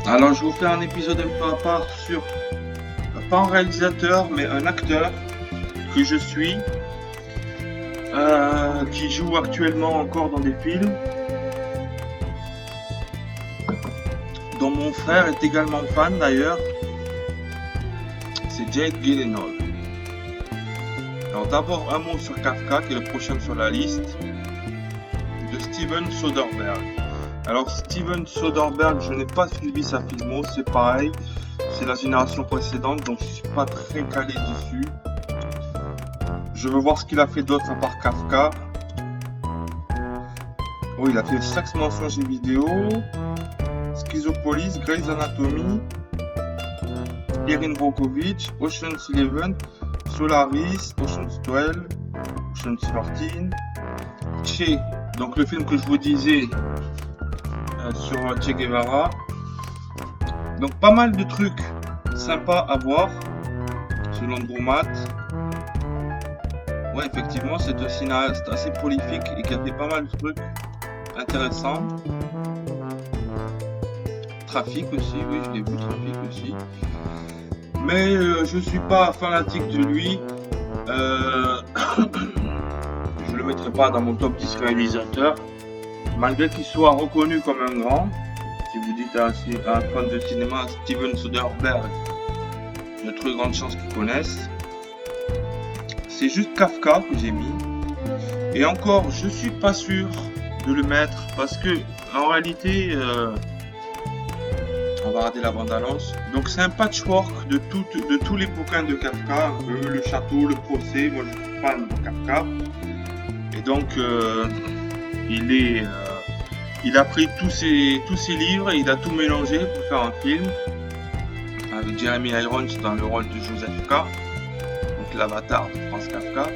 Alors je vais vous faire un épisode un peu à part sur, pas un réalisateur, mais un acteur que je suis, qui joue actuellement encore dans des films, dont mon frère est également fan d'ailleurs, c'est Jake Gyllenhaal. Alors d'abord un mot sur Kafka, qui est le prochain sur la liste, de Steven Soderbergh. Alors Steven Soderbergh, je n'ai pas suivi sa filmo, c'est pareil, c'est la génération précédente, donc je suis pas très calé dessus. Je veux voir ce qu'il a fait d'autre à part Kafka. Oh, il a fait Sex Mensonges et vidéo, Schizopolis, Grey's Anatomy, Erin Brockovich, Ocean's 11, Solaris, Ocean's 12, Ocean's 13, Che, donc le film que je vous disais sur Che Guevara. Donc pas mal de trucs sympas à voir selon Dromat. Ouais, effectivement, c'est un cinéaste assez prolifique et qui a fait pas mal de trucs intéressants. Trafic aussi, oui, je l'ai vu, Trafic aussi. Mais je suis pas fanatique de lui. Je le mettrai pas dans mon top 10 réalisateurs, malgré qu'il soit reconnu comme un grand. Si vous dites à un fan de cinéma Steven Soderbergh, il y a de très grandes chances qu'ils connaissent. C'est juste Kafka que j'ai mis. Et encore, je suis pas sûr de le mettre parce que en réalité, on va rater la bande-annonce. Donc c'est un patchwork de tous les bouquins de Kafka, le château, le procès. Moi je suis fan de Kafka. Et donc il a pris tous ses livres et il a tout mélangé pour faire un film avec Jeremy Irons dans le rôle de Joseph K, donc l'avatar de Franz Kafka.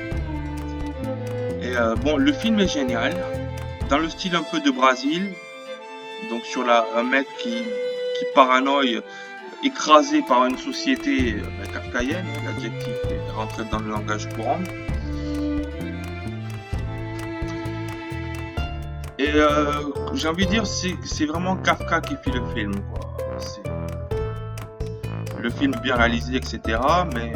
Et bon, le film est génial, dans le style un peu de Brésil, donc sur un mec qui paranoïe, écrasé par une société kafkaïenne, l'adjectif est rentré dans le langage courant. Et j'ai envie de dire, c'est vraiment Kafka qui fait le film, quoi. Le film bien réalisé, etc. Mais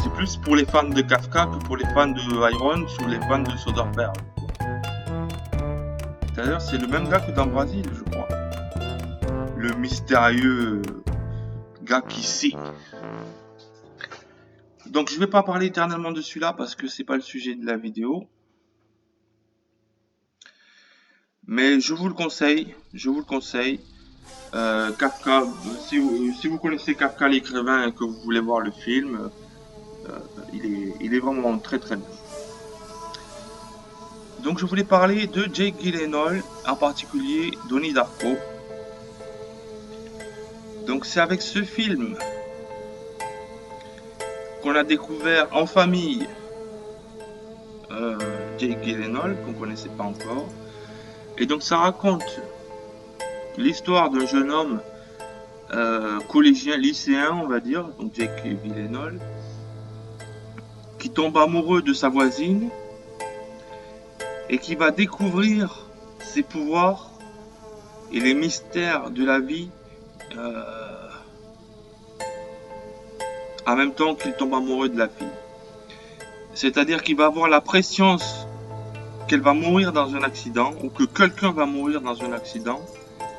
c'est plus pour les fans de Kafka que pour les fans de Irons ou les fans de Soderbergh. D'ailleurs, c'est le même gars que dans Brésil, je crois. Le mystérieux gars qui sait. Donc je vais pas parler éternellement de celui-là parce que c'est pas le sujet de la vidéo. Mais je vous le conseille, Kafka, si vous connaissez Kafka l'écrivain et que vous voulez voir le film, il est vraiment très très bien. Donc je voulais parler de Jake Gyllenhaal, en particulier Donnie Darko. Donc c'est avec ce film qu'on a découvert en famille Jake Gyllenhaal, qu'on ne connaissait pas encore. Et donc ça raconte l'histoire d'un jeune homme collégien, lycéen on va dire, donc Jake Gyllenhaal, qui tombe amoureux de sa voisine et qui va découvrir ses pouvoirs et les mystères de la vie en même temps qu'il tombe amoureux de la fille. C'est-à-dire qu'il va avoir la prescience qu'elle va mourir dans un accident ou que quelqu'un va mourir dans un accident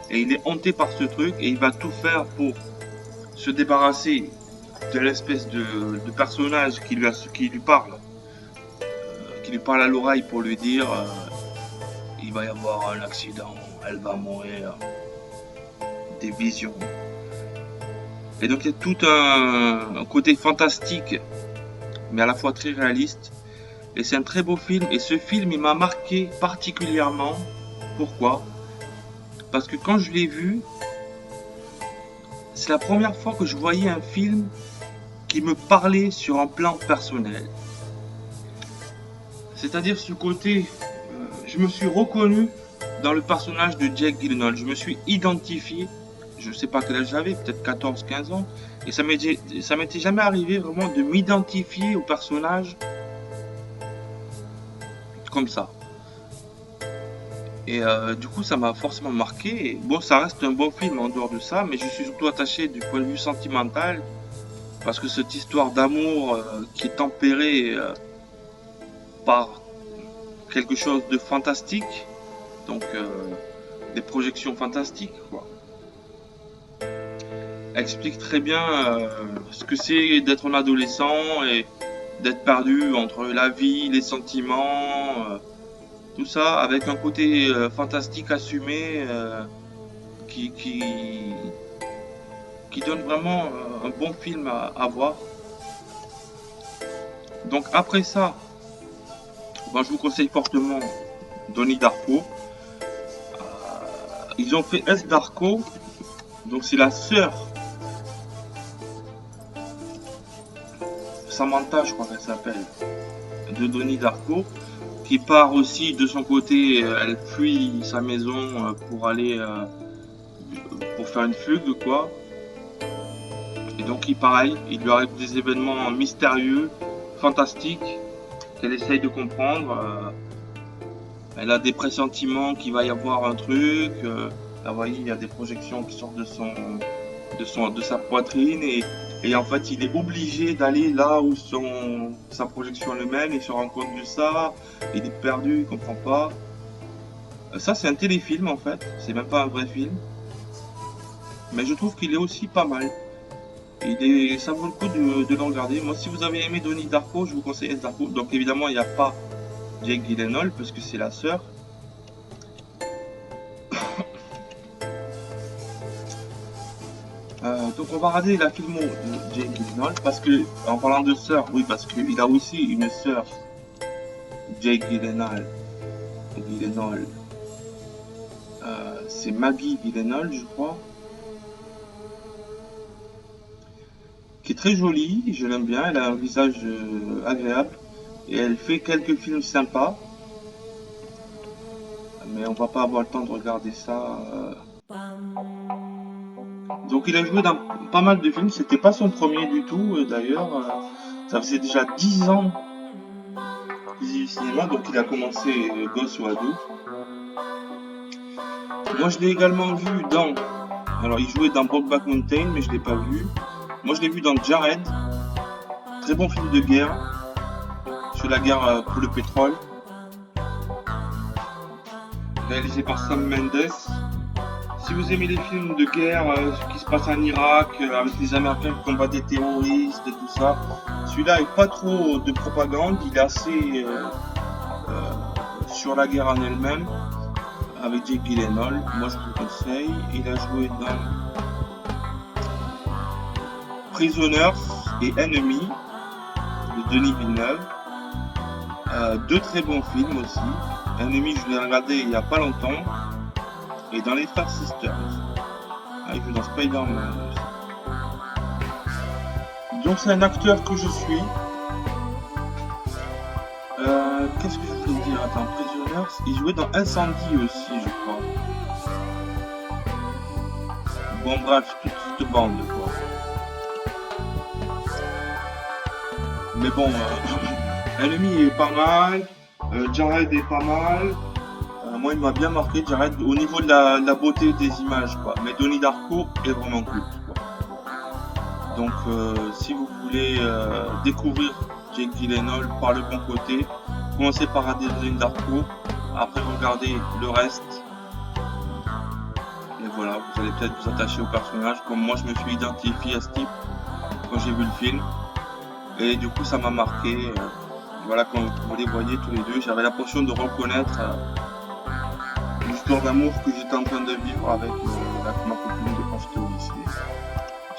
et il est hanté par ce truc et il va tout faire pour se débarrasser de l'espèce de personnage qui lui parle à l'oreille pour lui dire il va y avoir un accident, elle va mourir, des visions. Et donc il y a tout un côté fantastique mais à la fois très réaliste. Et c'est un très beau film. Et ce film, il m'a marqué particulièrement. Pourquoi? Parce que quand je l'ai vu, c'est la première fois que je voyais un film qui me parlait sur un plan personnel. C'est-à-dire ce côté, je me suis reconnu dans le personnage de Jake Gyllenhaal. Je me suis identifié. Je ne sais pas quel âge j'avais, peut-être 14-15 ans. Et ça m'était jamais arrivé vraiment de m'identifier au personnage comme ça. Et du coup, ça m'a forcément marqué. Et bon, ça reste un bon film en dehors de ça, mais je suis surtout attaché du point de vue sentimental, parce que cette histoire d'amour qui est tempérée par quelque chose de fantastique, donc des projections fantastiques, quoi, explique très bien ce que c'est d'être un adolescent et d'être perdu entre la vie, les sentiments, tout ça, avec un côté fantastique assumé qui, qui, qui donne vraiment un bon film à voir. Donc après ça, ben, je vous conseille fortement Donnie Darko. Ils ont fait S Darko, donc c'est la sœur Samantha, je crois qu'elle s'appelle, de Donnie Darko, qui part aussi de son côté, elle fuit sa maison pour aller pour faire une fugue, quoi. Et donc pareil, il lui arrive des événements mystérieux, fantastiques, qu'elle essaye de comprendre. Elle a des pressentiments qu'il va y avoir un truc. Là, vous voyez, il y a des projections qui sortent de sa poitrine et en fait, il est obligé d'aller là où sa projection le mène. Il se rend compte de ça. Il est perdu, il comprend pas. Ça, c'est un téléfilm en fait. C'est même pas un vrai film. Mais je trouve qu'il est aussi pas mal. Ça vaut le coup de le regarder. Moi, si vous avez aimé Donnie Darko, je vous conseille S Darko. Donc évidemment, il n'y a pas Jake Gyllenhaal parce que c'est la sœur. Donc on va regarder la filmo de Jake Gyllenhaal parce que, en parlant de sœur, oui, parce qu'il a aussi une sœur, Jake Gyllenhaal. C'est Maggie Gyllenhaal, je crois, qui est très jolie, je l'aime bien, elle a un visage agréable et elle fait quelques films sympas, mais on va pas avoir le temps de regarder ça. Donc il a joué dans pas mal de films, c'était pas son premier du tout d'ailleurs, ça faisait déjà 10 ans qu'il faisait du cinéma, donc il a commencé gosse ou ado. Moi je l'ai également vu dans, alors il jouait dans Brokeback Mountain mais je l'ai pas vu. Moi je l'ai vu dans Jared, très bon film de guerre, sur la guerre pour le pétrole, réalisé par Sam Mendes. Si vous aimez les films de guerre, ce qui se passe en Irak, avec les Américains qui combattent des terroristes et tout ça, celui-là n'est pas trop de propagande, il est assez sur la guerre en elle-même, avec Jake Gyllenhaal. Moi je vous le conseille. Il a joué dans Prisoners et Enemy de Denis Villeneuve. Deux très bons films aussi. Enemy, je l'ai regardé il n'y a pas longtemps. Et dans les Frères Sisters. Il joue dans Spider-Man aussi. Donc c'est un acteur que je suis. Qu'est-ce que je peux dire? Attends, Prisoners. Il jouait dans Incendie aussi, je crois. Bon bref, toute cette bande quoi. Mais bon, Enemy est pas mal. Jared est pas mal. Moi, il m'a bien marqué, Jared, au niveau de la beauté des images, quoi. Mais Donnie Darko est vraiment culte, quoi. Donc, si vous voulez découvrir Jake Gyllenhaal par le bon côté, commencez par regarder Donnie Darko, après regardez le reste. Et voilà, vous allez peut-être vous attacher au personnage, comme moi je me suis identifié à ce type quand j'ai vu le film. Et du coup, ça m'a marqué. Voilà, quand vous les voyez tous les deux, j'avais l'impression de reconnaître l'histoire d'amour que j'étais en train de vivre avec ma copine de quand j'étais au lycée.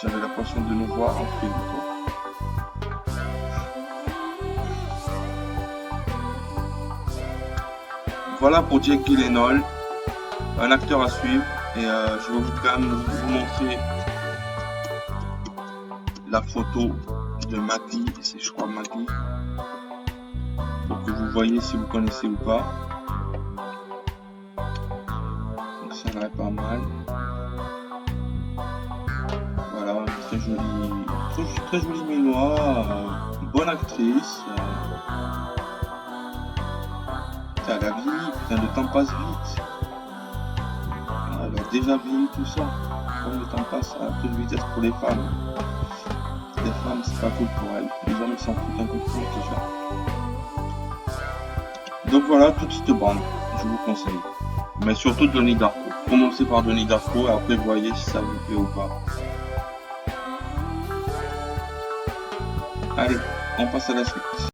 J'avais l'impression de nous voir en film. Voilà pour Jake Gyllenhaal, un acteur à suivre. Et je vais quand même vous montrer la photo de Maggie, c'est je crois Maggie, pour que vous voyez si vous connaissez ou pas. Donc ça a l'air pas mal. Voilà, très jolie minois, bonne actrice. Putain, elle a vieilli, putain, le temps passe vite. Ah, elle a déjà vieilli tout ça. Comme le temps passe à toute vitesse pour les femmes. Les femmes, c'est pas cool pour elles. Les hommes, ils s'en foutent un peu plus déjà. Donc voilà, toute cette bande, je vous conseille. Mais surtout Donnie Darko. Commencez par Donnie Darko et après voyez si ça vous plaît ou pas. Allez, on passe à la suite.